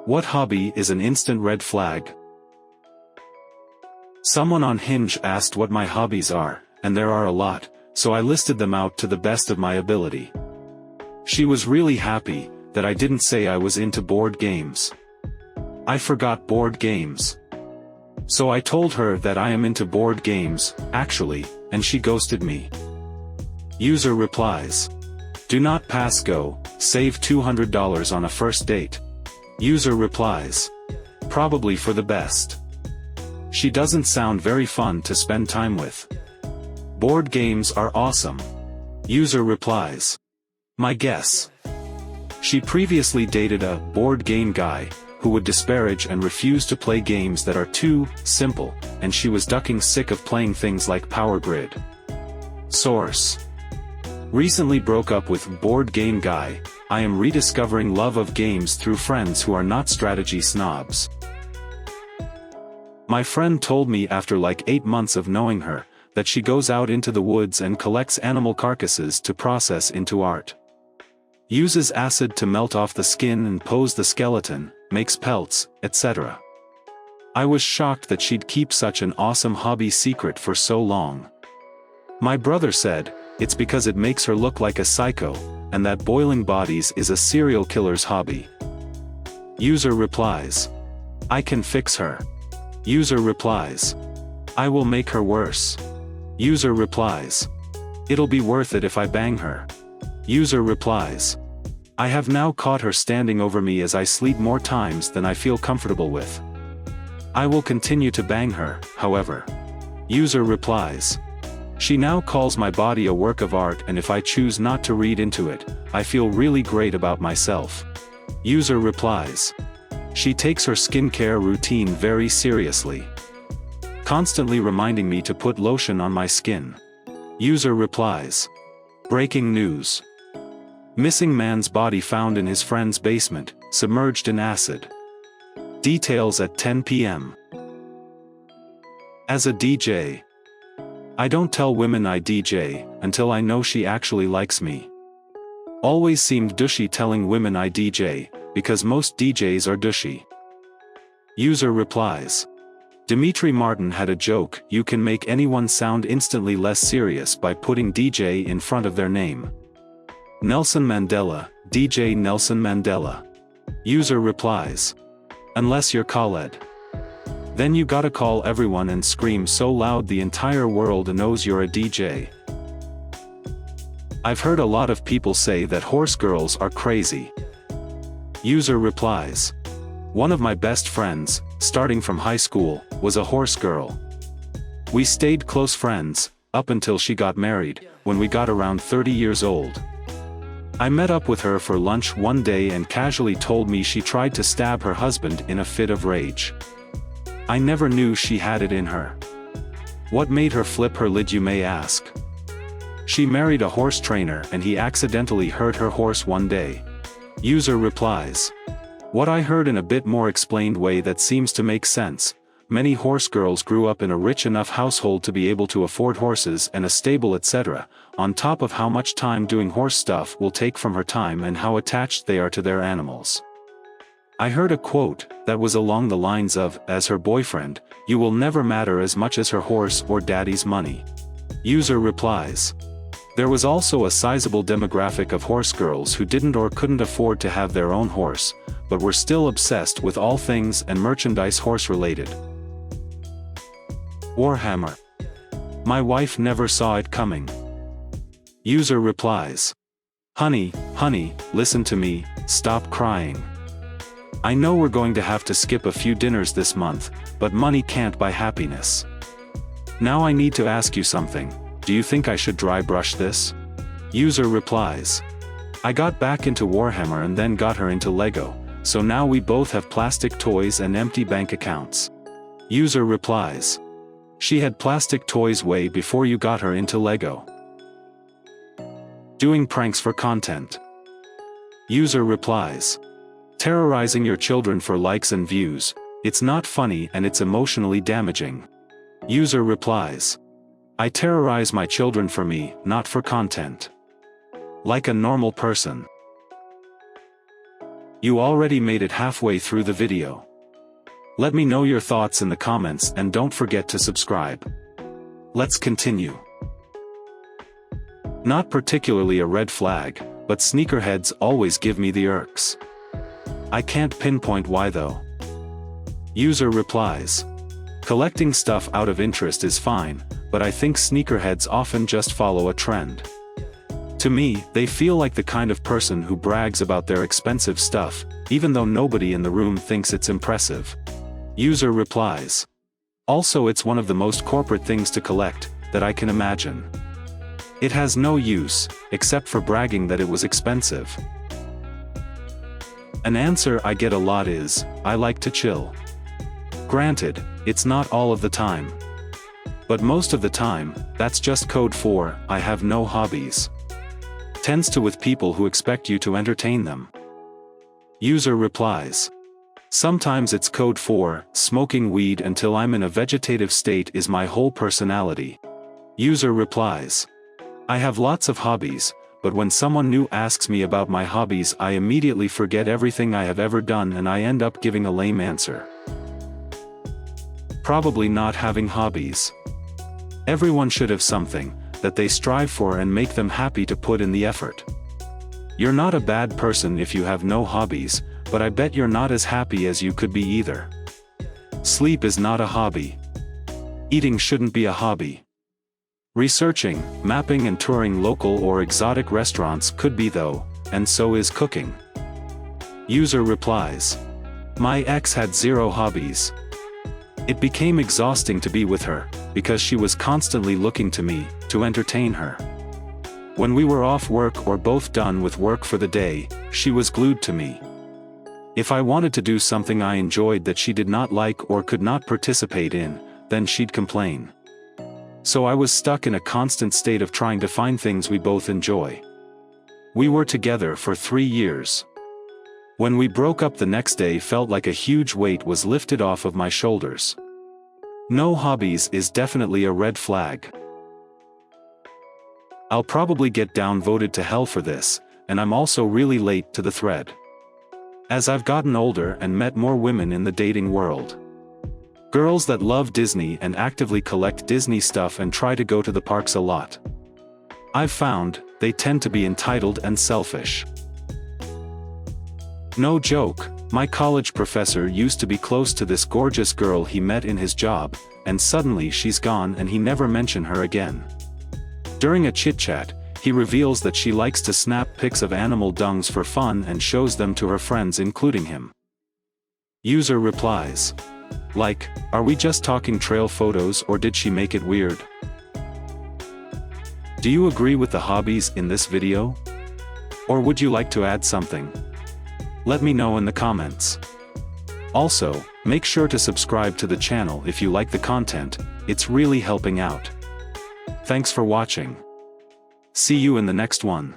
What hobby is an instant red flag? Someone on Hinge asked what my hobbies are, and there are a lot, so I listed them out to the best of my ability. She was really happy that I didn't say I was into board games. I forgot board games. So I told her that I am into board games, actually, and she ghosted me. User replies. Do not pass go, save $200 on a first date. User replies. Probably for the best. She doesn't sound very fun to spend time with. Board games are awesome. User replies. My guess. She previously dated a board game guy who would disparage and refuse to play games that are too simple, and she was ducking sick of playing things like Power Grid. Source. Recently broke up with board game guy. I am rediscovering love of games through friends who are not strategy snobs. My friend told me after like 8 months of knowing her, that she goes out into the woods and collects animal carcasses to process into art. Uses acid to melt off the skin and pose the skeleton, makes pelts, etc. I was shocked that she'd keep such an awesome hobby secret for so long. My brother said, it's because it makes her look like a psycho, and that boiling bodies is a serial killer's hobby. User replies. I can fix her. User replies. I will make her worse. User replies. It'll be worth it if I bang her. User replies. I have now caught her standing over me as I sleep more times than I feel comfortable with. I will continue to bang her, however. User replies. She now calls my body a work of art, and if I choose not to read into it, I feel really great about myself. User replies. She takes her skincare routine very seriously. Constantly reminding me to put lotion on my skin. User replies. Breaking news. Missing man's body found in his friend's basement, submerged in acid. Details at 10 p.m. As a DJ. I don't tell women I DJ, until I know she actually likes me. Always seemed douchey telling women I DJ, because most DJs are douchey. User replies. Dimitri Martin had a joke, you can make anyone sound instantly less serious by putting DJ in front of their name. Nelson Mandela, DJ Nelson Mandela. User replies. Unless you're Khaled. Then you gotta call everyone and scream so loud the entire world knows you're a DJ. I've heard a lot of people say that horse girls are crazy. User replies. One of my best friends, starting from high school, was a horse girl. We stayed close friends, up until she got married, when we got around 30 years old. I met up with her for lunch one day and casually told me she tried to stab her husband in a fit of rage. I never knew she had it in her. What made her flip her lid, you may ask? She married a horse trainer and he accidentally hurt her horse one day. User replies. What I heard in a bit more explained way that seems to make sense. Many horse girls grew up in a rich enough household to be able to afford horses and a stable, etc., on top of how much time doing horse stuff will take from her time and how attached they are to their animals. I heard a quote that was along the lines of, as her boyfriend, you will never matter as much as her horse or daddy's money. User replies. There was also a sizable demographic of horse girls who didn't or couldn't afford to have their own horse, but were still obsessed with all things and merchandise horse related. Warhammer. My wife never saw it coming. User replies. Honey, listen to me, stop crying. I know we're going to have to skip a few dinners this month, but money can't buy happiness. Now I need to ask you something. Do you think I should dry brush this? User replies. I got back into Warhammer and then got her into Lego, so now we both have plastic toys and empty bank accounts. User replies. She had plastic toys way before you got her into Lego. Doing pranks for content. User replies. Terrorizing your children for likes and views, it's not funny and it's emotionally damaging. User replies. I terrorize my children for me, not for content. Like a normal person. You already made it halfway through the video. Let me know your thoughts in the comments and don't forget to subscribe. Let's continue. Not particularly a red flag, but sneakerheads always give me the irks. I can't pinpoint why though. User replies. Collecting stuff out of interest is fine, but I think sneakerheads often just follow a trend. To me, they feel like the kind of person who brags about their expensive stuff, even though nobody in the room thinks it's impressive. User replies. Also, it's one of the most corporate things to collect that I can imagine. It has no use, except for bragging that it was expensive. An answer I get a lot is, I like to chill. Granted, it's not all of the time. But most of the time, that's just code for, I have no hobbies. Tends to with people who expect you to entertain them. User replies. Sometimes it's code for, smoking weed until I'm in a vegetative state is my whole personality. User replies. I have lots of hobbies, but when someone new asks me about my hobbies I immediately forget everything I have ever done and I end up giving a lame answer. Probably not having hobbies. Everyone should have something that they strive for and make them happy to put in the effort. You're not a bad person if you have no hobbies, but I bet you're not as happy as you could be either. Sleep is not a hobby. Eating shouldn't be a hobby. Researching, mapping and touring local or exotic restaurants could be though, and so is cooking. User replies. My ex had 0 hobbies. It became exhausting to be with her, because she was constantly looking to me, to entertain her. When we were off work or both done with work for the day, she was glued to me. If I wanted to do something I enjoyed that she did not like or could not participate in, then she'd complain. So I was stuck in a constant state of trying to find things we both enjoy. We were together for 3 years. When we broke up the next day felt like a huge weight was lifted off of my shoulders. No hobbies is definitely a red flag. I'll probably get downvoted to hell for this, and I'm also really late to the thread. As I've gotten older and met more women in the dating world. Girls that love Disney and actively collect Disney stuff and try to go to the parks a lot. I've found, they tend to be entitled and selfish. No joke, my college professor used to be close to this gorgeous girl he met in his job, and suddenly she's gone and he never mentioned her again. During a chit-chat, he reveals that she likes to snap pics of animal dungs for fun and shows them to her friends including him. User replies. Like, are we just talking trail photos or did she make it weird? Do you agree with the hobbies in this video? Or would you like to add something? Let me know in the comments. Also, make sure to subscribe to the channel if you like the content, it's really helping out. Thanks for watching. See you in the next one.